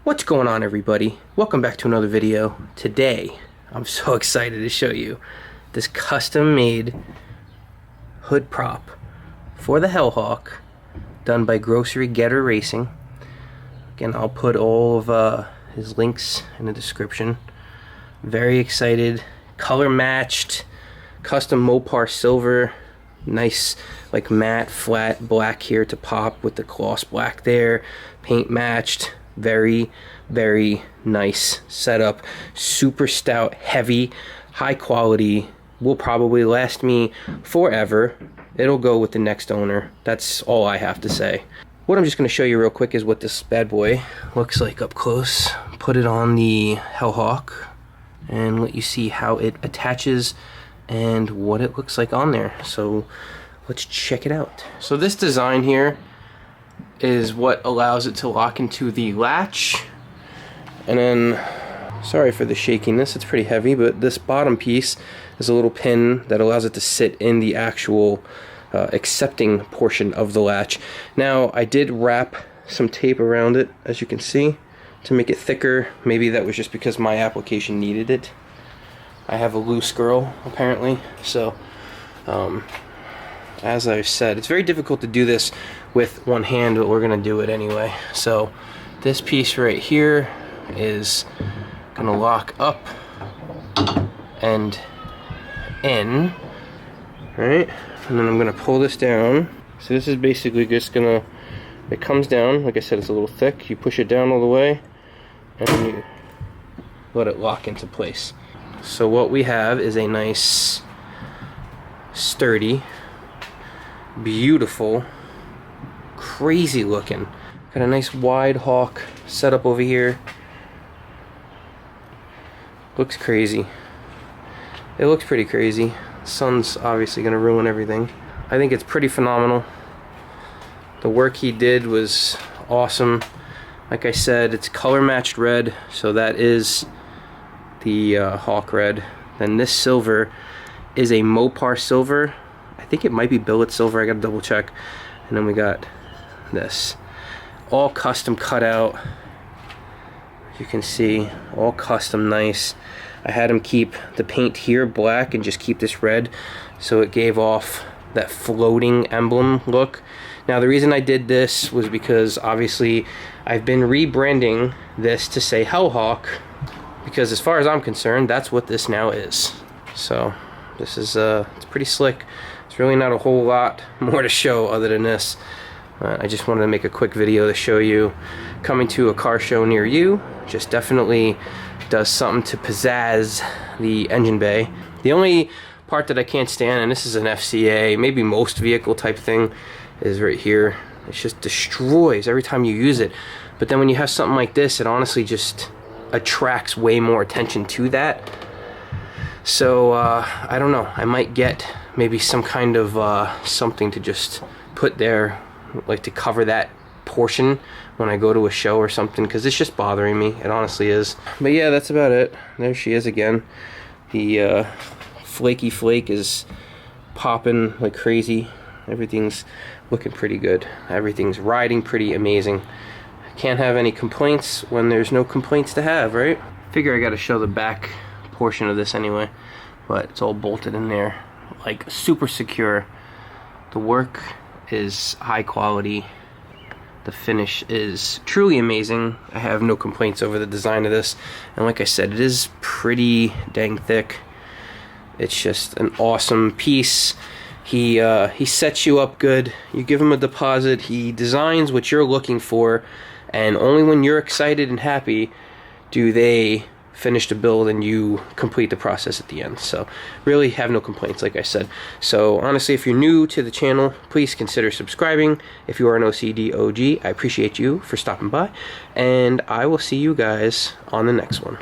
What's going on, everybody? Welcome back to another video. Today I'm so excited to show you this custom made hood prop for the Hellhawk done by Grocery Getter Racing. Again, I'll put all of his links in the description. Very excited. Color matched, custom Mopar silver, nice like matte flat black here to pop with the gloss black there, paint matched. Very nice setup. Super stout, heavy, high quality. Will probably last me forever. It'll go with the next owner. That's all I have to say. What I'm just going to show you real quick is what this bad boy looks like up close. Put it on the Hellhawk and let you see how it attaches and what it looks like on there. So let's check it out. So this design here is what allows it to lock into the latch, and then, sorry for the shakiness, it's pretty heavy, but this bottom piece is a little pin that allows it to sit in the actual accepting portion of the latch. Now I did wrap some tape around it, as you can see, to make it thicker. Maybe that was just because my application needed it. I have a loose girl apparently, so as I said, it's very difficult to do this with one hand, but we're gonna do it anyway. So this piece right here is gonna lock up and in, right? And then I'm gonna pull this down. So this is basically just gonna, it comes down, like I said, it's a little thick. You push it down all the way and then you let it lock into place. So what we have is a nice, sturdy, beautiful, crazy looking, got a nice wide hawk setup over here. Looks crazy. It looks pretty crazy. The sun's obviously gonna ruin everything. I think it's pretty phenomenal. The work he did was awesome. Like I said, it's color matched red, so that is the hawk red. Then this silver is a Mopar silver. I think it might be billet silver, I gotta double check. And then we got this, all custom cut out. You can see, all custom, nice. I had him keep the paint here black and just keep this red, so it gave off that floating emblem look. Now the reason I did this was because obviously I've been rebranding this to say Hellhawk, because as far as I'm concerned, that's what this now is. So this is it's pretty slick. It's really not a whole lot more to show other than this. I just wanted to make a quick video to show you coming to a car show near you. Just definitely does something to pizzazz the engine bay. The only part that I can't stand, and this is an FCA, maybe most vehicle type thing, is right here. It just destroys every time you use it. But then when you have something like this, it honestly just attracts way more attention to that. So I don't know, I might get maybe some kind of something to just put there, like to cover that portion when I go to a show or something, because it's just bothering me. It honestly is. But yeah, that's about it. There she is again. The flaky flake is popping like crazy. Everything's looking pretty good. Everything's riding pretty amazing. Can't have any complaints when there's no complaints to have, right? Figure I gotta show the back portion of this anyway, but it's all bolted in there like super secure. The work is high quality. The finish is truly amazing. I have no complaints over the design of this, and like I said, it is pretty dang thick. It's just an awesome piece. He sets you up good. You give him a deposit, he designs what you're looking for, and only when you're excited and happy do they finish the build and you complete the process at the end. So really have no complaints, like I said. So honestly, if you're new to the channel, please consider subscribing. If you are an OCD OG, I appreciate you for stopping by, and I will see you guys on the next one.